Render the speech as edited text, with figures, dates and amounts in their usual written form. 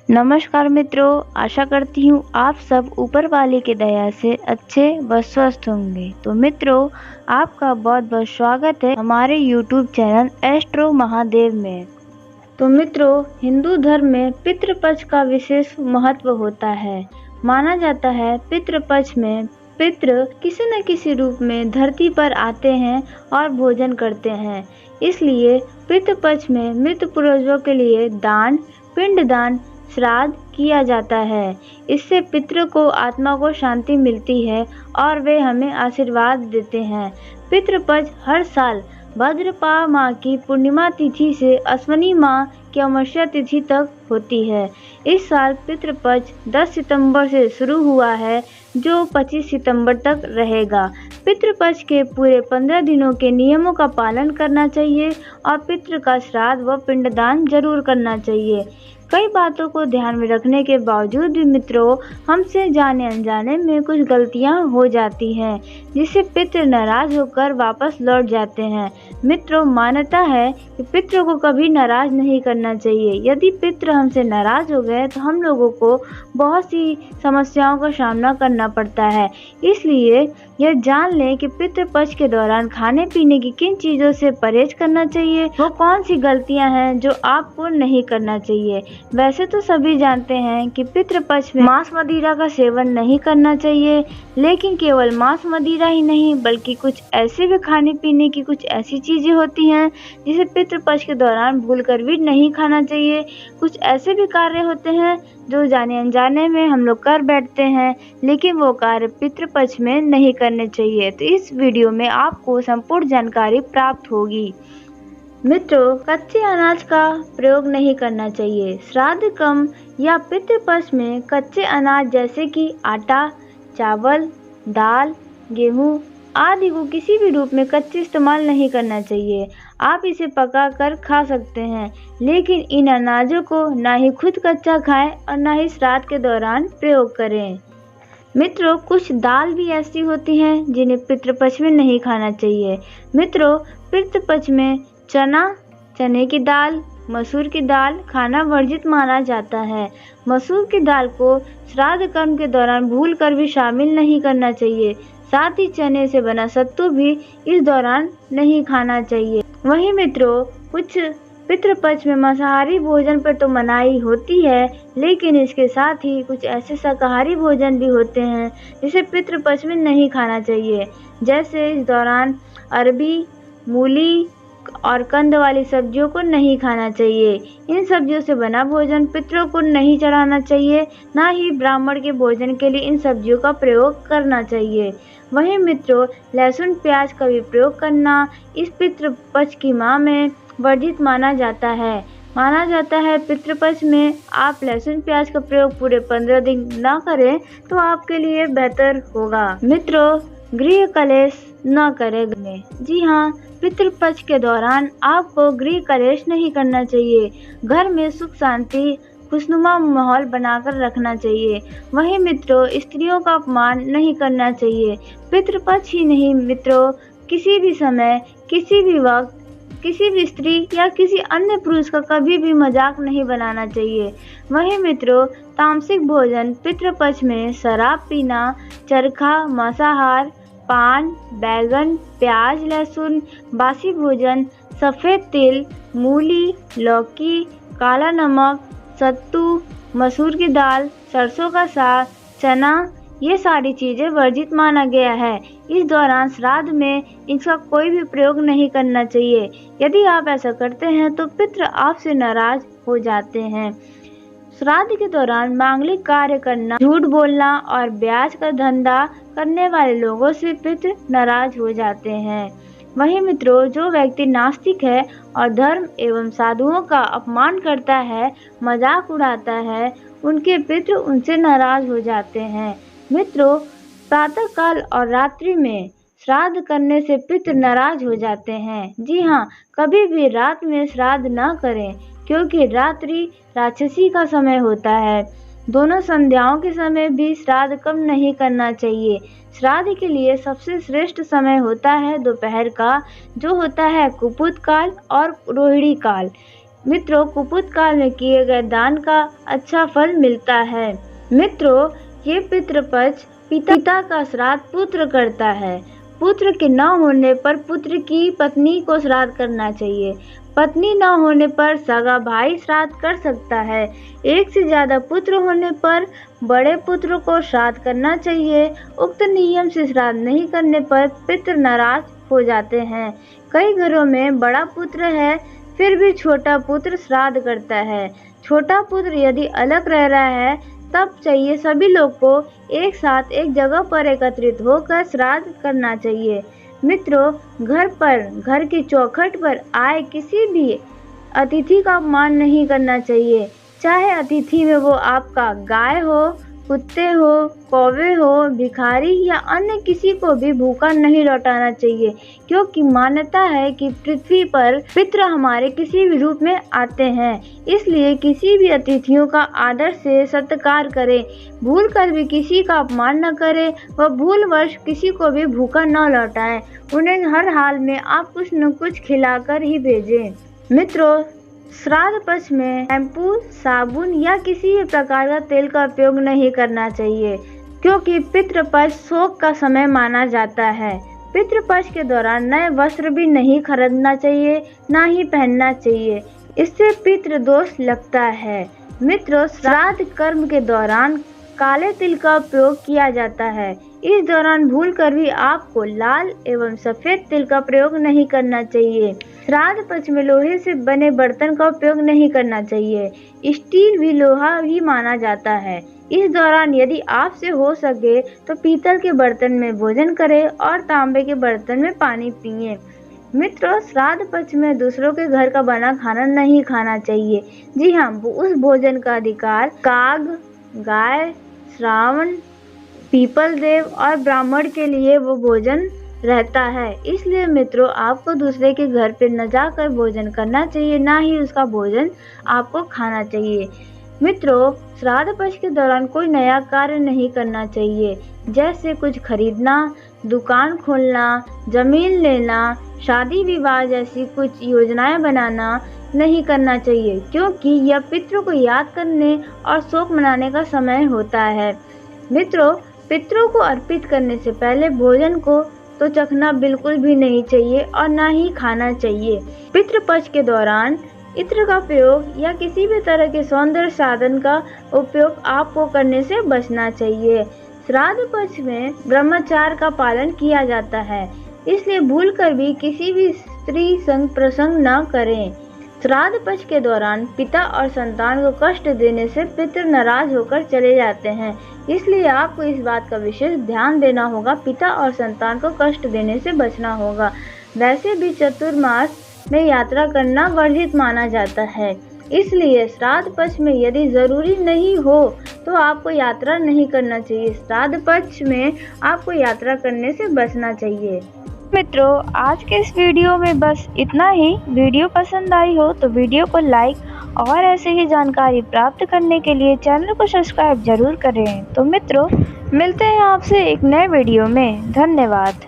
नमस्कार मित्रों, आशा करती हूँ आप सब ऊपर वाले की दया से अच्छे व स्वस्थ होंगे। तो मित्रों, आपका बहुत बहुत स्वागत है हमारे YouTube चैनल एस्ट्रो महादेव में। तो मित्रों, हिंदू धर्म में पितृपक्ष का विशेष महत्व होता है। माना जाता है पितृपक्ष में पितृ किसी न किसी रूप में धरती पर आते हैं और भोजन करते हैं। इसलिए पितृपक्ष में मृत पूर्वजों के लिए दान, पिंडदान, श्राद्ध किया जाता है। इससे पितृ को आत्मा को शांति मिलती है और वे हमें आशीर्वाद देते हैं। पितृपक्ष हर साल भाद्रपद माह की पूर्णिमा तिथि से अश्विनी माह की अमावस्या तिथि तक होती है। इस साल पितृपक्ष 10 सितंबर से शुरू हुआ है, जो 25 सितंबर तक रहेगा। पितृपक्ष के पूरे 15 दिनों के नियमों का पालन करना चाहिए और पितृ का श्राद्ध व पिंडदान जरूर करना चाहिए। कई बातों को ध्यान में रखने के बावजूद भी मित्रों, हमसे जाने अनजाने में कुछ गलतियां हो जाती हैं, जिससे पितृ नाराज होकर वापस लौट जाते हैं। मित्रों, मान्यता है कि पितृ को कभी नाराज नहीं करना चाहिए। यदि पितृ हमसे नाराज हो गए तो हम लोगों को बहुत सी समस्याओं का सामना करना पड़ता है। इसलिए यह जान लें कि पितृपक्ष के दौरान खाने पीने की किन चीज़ों से परहेज करना चाहिए, वो कौन सी गलतियां हैं जो आपको नहीं करना चाहिए। वैसे तो सभी जानते हैं कि पितृपक्ष में मांस मदिरा का सेवन नहीं करना चाहिए, लेकिन केवल मांस मदिरा ही नहीं बल्कि कुछ ऐसे भी खाने पीने की कुछ ऐसी चीजें होती हैं जिसे पितृपक्ष के दौरान भूलकर भी नहीं खाना चाहिए। कुछ ऐसे भी कार्य होते हैं जो जाने अनजाने में हम लोग कर बैठते हैं, लेकिन वो कार्य पितृपक्ष में नहीं करने चाहिए। तो इस वीडियो में आपको संपूर्ण जानकारी प्राप्त होगी। मित्रों, कच्चे अनाज का प्रयोग नहीं करना चाहिए। श्राद्ध क्रम या पितृपक्ष में कच्चे अनाज जैसे कि आटा, चावल, दाल, गेहूं आदि को किसी भी रूप में कच्चे इस्तेमाल नहीं करना चाहिए। आप इसे पका कर खा सकते हैं, लेकिन इन अनाजों को ना ही खुद कच्चा खाएं और ना ही श्राद्ध के दौरान प्रयोग करें। मित्रों, कुछ दाल भी ऐसी होती हैं जिन्हें पितृपक्ष में नहीं खाना चाहिए। मित्रों, पितृपक्ष में चने की दाल, मसूर की दाल खाना वर्जित माना जाता है। मसूर की दाल को श्राद्ध कर्म के दौरान भूलकर भी शामिल नहीं करना चाहिए। साथ ही चने से बना सत्तू भी इस दौरान नहीं खाना चाहिए। वहीं मित्रों, कुछ पितृपक्ष में मांसाहारी भोजन पर तो मनाही होती है, लेकिन इसके साथ ही कुछ ऐसे शाकाहारी भोजन भी होते हैं जिसे पितृपक्ष में नहीं खाना चाहिए। जैसे इस दौरान अरबी, मूली और कंद वाली सब्जियों को नहीं खाना चाहिए। इन सब्जियों से बना भोजन पितरों को नहीं चढ़ाना चाहिए, ना ही ब्राह्मण के भोजन के लिए इन सब्जियों का प्रयोग करना चाहिए। वहीं मित्रों, लहसुन प्याज का भी प्रयोग करना इस पितृपक्ष की माह में वर्जित माना जाता है। पितृपक्ष में आप लहसुन प्याज का प्रयोग पूरे 15 दिन ना करें तो आपके लिए बेहतर होगा। मित्रों, गृह कलेश न करें। जी हाँ, पितृपक्ष के दौरान आपको गृह कलेश नहीं करना चाहिए। घर में सुख शांति खुशनुमा माहौल बनाकर रखना चाहिए। वहीं मित्रों, स्त्रियों का अपमान नहीं करना चाहिए। पितृपक्ष ही नहीं मित्रों, किसी भी समय, किसी भी वक्त, किसी भी स्त्री या किसी अन्य पुरुष का कभी भी मजाक नहीं बनाना चाहिए। वहीं मित्रों, तामसिक भोजन पितृपक्ष में शराब पीना, चरखा, मांसाहार, पान, बैगन, प्याज, लहसुन, बासी भोजन, सफ़ेद तिल, मूली, लौकी, काला नमक, सत्तू, मसूर की दाल, सरसों का साग, चना, ये सारी चीज़ें वर्जित माना गया है। इस दौरान श्राद्ध में इसका कोई भी प्रयोग नहीं करना चाहिए। यदि आप ऐसा करते हैं तो पितृ आपसे नाराज हो जाते हैं। श्राद्ध के दौरान मांगलिक कार्य करना, झूठ बोलना और ब्याज का धंधा करने वाले लोगों से पितृ नाराज हो जाते हैं। वहीं मित्रों, जो व्यक्ति नास्तिक है और धर्म एवं साधुओं का अपमान करता है, मजाक उड़ाता है, उनके पितृ उनसे नाराज हो जाते हैं। मित्रों, प्रातः काल और रात्रि में श्राद्ध करने से पितृ नाराज हो जाते हैं। जी हाँ, कभी भी रात में श्राद्ध न करें, क्योंकि रात्रि राक्षसी का समय होता है। दोनों संध्याओं के समय भी श्राद्ध कम नहीं करना चाहिए। श्राद्ध के लिए सबसे श्रेष्ठ समय होता है दोपहर का, जो होता है कुपुत काल और रोहिणी काल। मित्रों, कुपुत काल में किए गए दान का अच्छा फल मिलता है। मित्रों, ये पितृपक्ष पिता का श्राद्ध पुत्र करता है। पुत्र के न होने पर पुत्र की पत्नी को श्राद्ध करना चाहिए। पत्नी न होने पर सगा भाई श्राद्ध कर सकता है। एक से ज्यादा पुत्र होने पर बड़े पुत्र को श्राद्ध करना चाहिए। उक्त नियम से श्राद्ध नहीं करने पर पितृ नाराज हो जाते हैं। कई घरों में बड़ा पुत्र है फिर भी छोटा पुत्र श्राद्ध करता है। छोटा पुत्र यदि अलग रह रहा है तब चाहिए सभी लोग को एक साथ एक जगह पर एकत्रित होकर श्राद्ध करना चाहिए। मित्रों, घर की चौखट पर आए किसी भी अतिथि का अपमान नहीं करना चाहिए। चाहे अतिथि में वो आपका गाय हो, कुत्ते हो, कौवे हो, भिखारी या अन्य किसी को भी भूखा नहीं लौटाना चाहिए, क्योंकि मान्यता है कि पृथ्वी पर पितृ हमारे किसी भी रूप में आते हैं। इसलिए किसी भी अतिथियों का आदर से सत्कार करें। भूल कर भी किसी का अपमान न करें व भूलवश किसी को भी भूखा न लौटाएं। उन्हें हर हाल में आप कुछ न कुछ खिलाकर ही भेजें। मित्रों, श्राद्ध पक्ष में शैम्पू, साबुन या किसी भी प्रकार का तेल का उपयोग नहीं करना चाहिए, क्योंकि पितृपक्ष शोक का समय माना जाता है। पितृपक्ष के दौरान नए वस्त्र भी नहीं खरीदना चाहिए, ना ही पहनना चाहिए। इससे पितृ दोष लगता है। मित्रों, श्राद्ध कर्म के दौरान काले तिल का उपयोग किया जाता है। इस दौरान भूलकर भी आपको लाल एवं सफेद तिल का प्रयोग नहीं करना चाहिए। श्राद्ध पक्ष में लोहे से बने बर्तन का उपयोग नहीं करना चाहिए। स्टील भी लोहा ही माना जाता है। इस दौरान यदि आपसे हो सके तो पीतल के बर्तन में भोजन करें और तांबे के बर्तन में पानी पिएं। मित्रों, श्राद्ध पक्ष में दूसरों के घर का बना खाना नहीं खाना चाहिए। जी हाँ, उस भोजन का अधिकार काग, गाय, श्रावण, पीपल देव और ब्राह्मण के लिए वो भोजन रहता है। इसलिए मित्रों, आपको दूसरे के घर पर न जाकर भोजन करना चाहिए, ना ही उसका भोजन आपको खाना चाहिए। मित्रों, श्राद्ध पक्ष के दौरान कोई नया कार्य नहीं करना चाहिए, जैसे कुछ खरीदना, दुकान खोलना, जमीन लेना, शादी विवाह जैसी कुछ योजनाएं बनाना नहीं करना चाहिए, क्योंकि यह पितरों को याद करने और शोक मनाने का समय होता है। मित्रों, पितरों को अर्पित करने से पहले भोजन को तो चखना बिल्कुल भी नहीं चाहिए और ना ही खाना चाहिए। पितृपक्ष के दौरान इत्र का प्रयोग या किसी भी तरह के सौंदर्य साधन का उपयोग आपको करने से बचना चाहिए। श्राद्ध पक्ष में ब्रह्मचार्य का पालन किया जाता है, इसलिए भूलकर भी किसी भी स्त्री संग प्रसंग न करें। श्राद्ध पक्ष के दौरान पिता और संतान को कष्ट देने से पितृ नाराज होकर चले जाते हैं, इसलिए आपको इस बात का विशेष ध्यान देना होगा। पिता और संतान को कष्ट देने से बचना होगा। वैसे भी चतुर्मास में यात्रा करना वर्जित माना जाता है, इसलिए श्राद्ध पक्ष में यदि जरूरी नहीं हो तो आपको यात्रा नहीं करना चाहिए। श्राद्ध पक्ष में आपको यात्रा करने से बचना चाहिए। मित्रों, आज के इस वीडियो में बस इतना ही। वीडियो पसंद आई हो तो वीडियो को लाइक और ऐसे ही जानकारी प्राप्त करने के लिए चैनल को सब्सक्राइब जरूर करें। तो मित्रों, मिलते हैं आपसे एक नए वीडियो में। धन्यवाद।